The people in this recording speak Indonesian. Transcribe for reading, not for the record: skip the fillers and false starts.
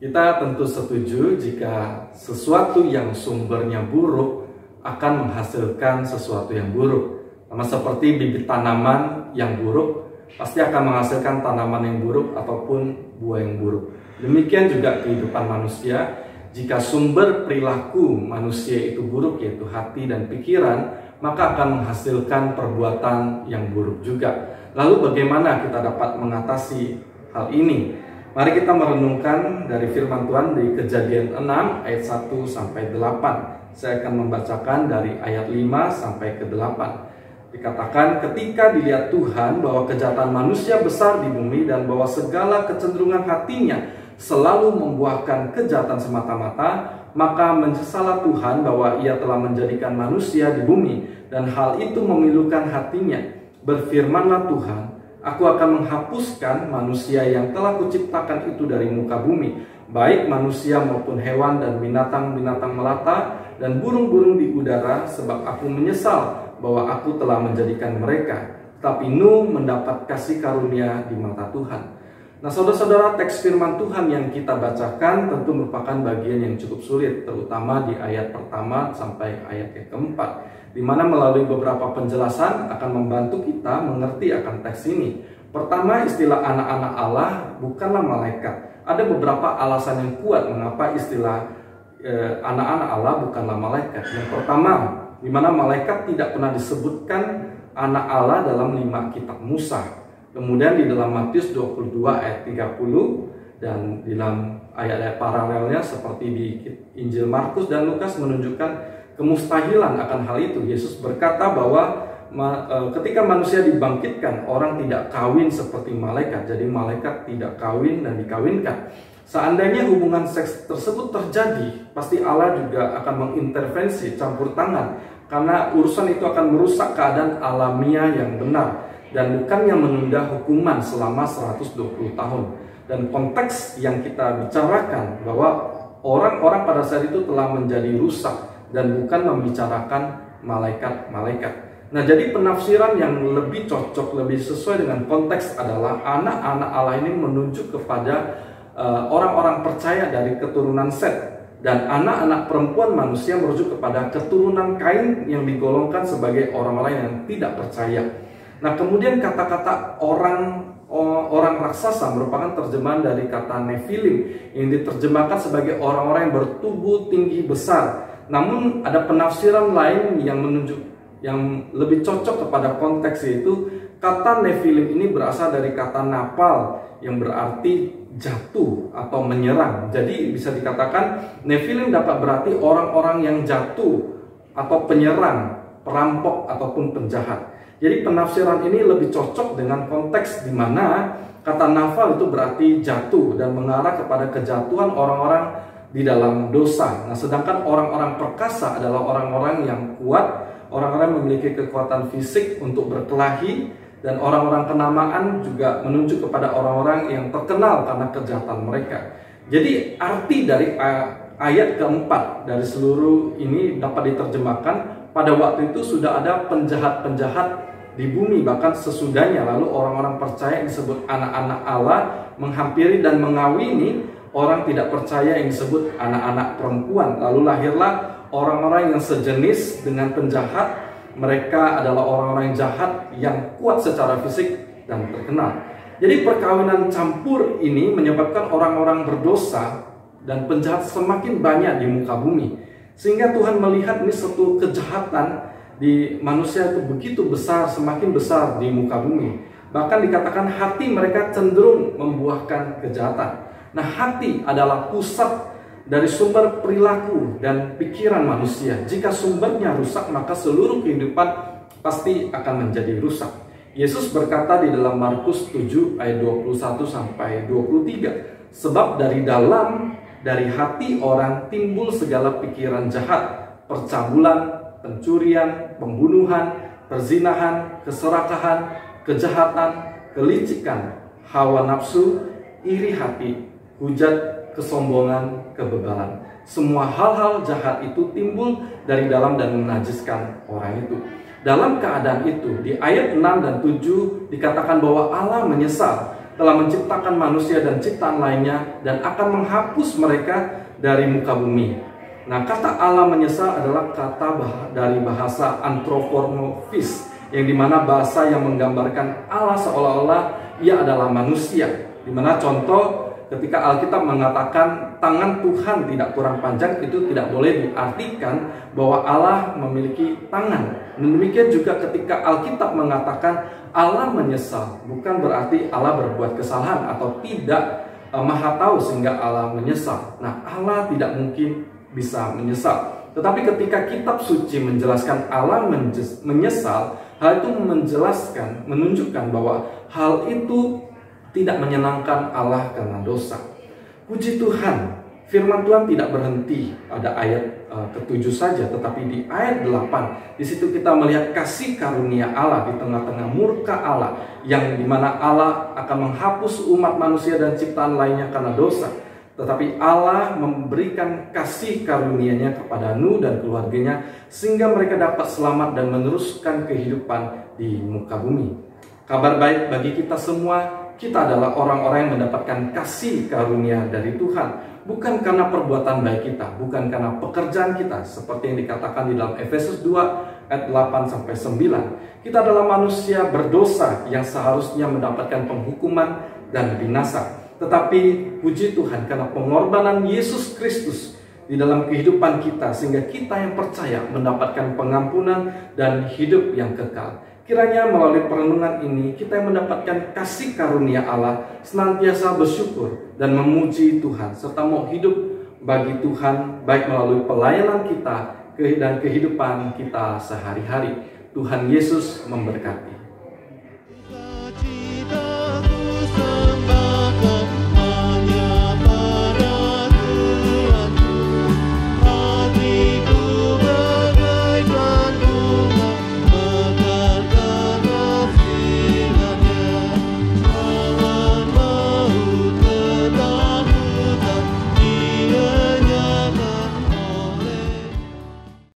Kita tentu setuju jika sesuatu yang sumbernya buruk akan menghasilkan sesuatu yang buruk. Sama seperti bibit tanaman yang buruk pasti akan menghasilkan tanaman yang buruk ataupun buah yang buruk. Demikian juga kehidupan manusia. Jika sumber perilaku manusia itu buruk, yaitu hati dan pikiran, maka akan menghasilkan perbuatan yang buruk juga. Lalu bagaimana kita dapat mengatasi hal ini? Mari kita merenungkan dari firman Tuhan di Kejadian 6 ayat 1 sampai 8. Saya akan membacakan dari ayat 5 sampai ke 8. Dikatakan, ketika dilihat Tuhan bahwa kejahatan manusia besar di bumi dan bahwa segala kecenderungan hatinya selalu membuahkan kejahatan semata-mata, maka menyesallah Tuhan bahwa ia telah menjadikan manusia di bumi dan hal itu memilukan hatinya. Berfirmanlah Tuhan, aku akan menghapuskan manusia yang telah kuciptakan itu dari muka bumi, baik manusia maupun hewan dan binatang-binatang melata dan burung-burung di udara, sebab aku menyesal bahwa aku telah menjadikan mereka. Tapi Nuh mendapat kasih karunia di mata Tuhan. Nah, saudara-saudara, teks firman Tuhan yang kita bacakan tentu merupakan bagian yang cukup sulit, terutama di ayat pertama sampai ayat yang keempat, di mana melalui beberapa penjelasan akan membantu kita mengerti akan teks ini. Pertama, istilah anak-anak Allah bukanlah malaikat. Ada beberapa alasan yang kuat mengapa istilah anak-anak Allah bukanlah malaikat. Yang pertama, di mana malaikat tidak pernah disebutkan anak Allah dalam 5 kitab Musa. Kemudian di dalam Matius 22 ayat 30 dan di dalam ayat-ayat paralelnya seperti di Injil Markus dan Lukas menunjukkan kemustahilan akan hal itu. Yesus berkata bahwa ketika manusia dibangkitkan, orang tidak kawin seperti malaikat. Jadi malaikat tidak kawin dan dikawinkan. Seandainya hubungan seks tersebut terjadi, pasti Allah juga akan mengintervensi, campur tangan, karena urusan itu akan merusak keadaan alamiah yang benar dan bukannya menunda hukuman selama 120 tahun. Dan konteks yang kita bicarakan bahwa orang-orang pada saat itu telah menjadi rusak dan bukan membicarakan malaikat-malaikat. Nah, jadi penafsiran yang lebih cocok, lebih sesuai dengan konteks adalah anak-anak Allah ini menunjuk kepada orang-orang percaya dari keturunan Set, dan anak-anak perempuan manusia merujuk kepada keturunan Kain yang digolongkan sebagai orang-orang yang tidak percaya. Nah, kemudian kata-kata orang raksasa merupakan terjemahan dari kata Nephilim yang diterjemahkan sebagai orang-orang yang bertubuh tinggi besar. Namun ada penafsiran lain yang yang lebih cocok kepada konteks, yaitu kata Nephilim ini berasal dari kata napal yang berarti jatuh atau menyerang. Jadi bisa dikatakan Nephilim dapat berarti orang-orang yang jatuh atau penyerang, perampok ataupun penjahat. Jadi penafsiran ini lebih cocok dengan konteks di mana kata nafal itu berarti jatuh dan mengarah kepada kejatuhan orang-orang di dalam dosa. Nah, sedangkan orang-orang perkasa adalah orang-orang yang kuat, orang-orang yang memiliki kekuatan fisik untuk berkelahi, dan orang-orang kenamaan juga menunjuk kepada orang-orang yang terkenal karena kejahatan mereka. Jadi arti dari ayat keempat dari seluruh ini dapat diterjemahkan, pada waktu itu sudah ada penjahat-penjahat di bumi, bahkan sesudahnya lalu orang-orang percaya yang disebut anak-anak Allah menghampiri dan mengawini orang tidak percaya yang disebut anak-anak perempuan. Lalu lahirlah orang-orang yang sejenis dengan penjahat. Mereka adalah orang-orang yang jahat, yang kuat secara fisik dan terkenal. Jadi perkawinan campur ini menyebabkan orang-orang berdosa dan penjahat semakin banyak di muka bumi. Sehingga Tuhan melihat ini suatu kejahatan di manusia itu begitu besar, semakin besar di muka bumi. Bahkan dikatakan hati mereka cenderung membuahkan kejahatan. Nah, hati adalah pusat dari sumber perilaku dan pikiran manusia. Jika sumbernya rusak, maka seluruh kehidupan pasti akan menjadi rusak. Yesus berkata di dalam Markus 7 ayat 21 sampai 23, sebab dari hati orang timbul segala pikiran jahat, percabulan, pencurian, pembunuhan, perzinahan, keserakahan, kejahatan, kelicikan, hawa nafsu, iri hati, hujat, kesombongan, kebebalan. Semua hal-hal jahat itu timbul dari dalam dan menajiskan orang itu. Dalam keadaan itu, di ayat 6 dan 7 dikatakan bahwa Allah menyesal telah menciptakan manusia dan ciptaan lainnya dan akan menghapus mereka dari muka bumi. Nah, kata Allah menyesal adalah kata dari bahasa anthropomorphis, yang dimana bahasa yang menggambarkan Allah seolah-olah ia adalah manusia. Dimana contoh ketika Alkitab mengatakan tangan Tuhan tidak kurang panjang, itu tidak boleh diartikan bahwa Allah memiliki tangan. Dan demikian juga ketika Alkitab mengatakan Allah menyesal, bukan berarti Allah berbuat kesalahan atau tidak maha tahu sehingga Allah menyesal. Nah, Allah tidak mungkin bisa menyesal. Tetapi ketika kitab suci menjelaskan Allah menyesal, hal itu menunjukkan bahwa hal itu tidak menyenangkan Allah karena dosa. Puji Tuhan, firman Tuhan tidak berhenti pada ayat ke-7 saja, tetapi di ayat 8, di situ kita melihat kasih karunia Allah di tengah-tengah murka Allah, yang dimana Allah akan menghapus umat manusia dan ciptaan lainnya karena dosa. Tetapi Allah memberikan kasih karunia-Nya kepada Nuh dan keluarganya, sehingga mereka dapat selamat dan meneruskan kehidupan di muka bumi. Kabar baik bagi kita semua, kita adalah orang-orang yang mendapatkan kasih karunia dari Tuhan. Bukan karena perbuatan baik kita, bukan karena pekerjaan kita, seperti yang dikatakan di dalam Efesus 2 ayat 8-9. Kita adalah manusia berdosa yang seharusnya mendapatkan penghukuman dan binasa. Tetapi puji Tuhan, karena pengorbanan Yesus Kristus di dalam kehidupan kita, sehingga kita yang percaya mendapatkan pengampunan dan hidup yang kekal. Kiranya melalui perenungan ini kita yang mendapatkan kasih karunia Allah senantiasa bersyukur dan memuji Tuhan, serta mau hidup bagi Tuhan baik melalui pelayanan kita dan kehidupan kita sehari-hari. Tuhan Yesus memberkati.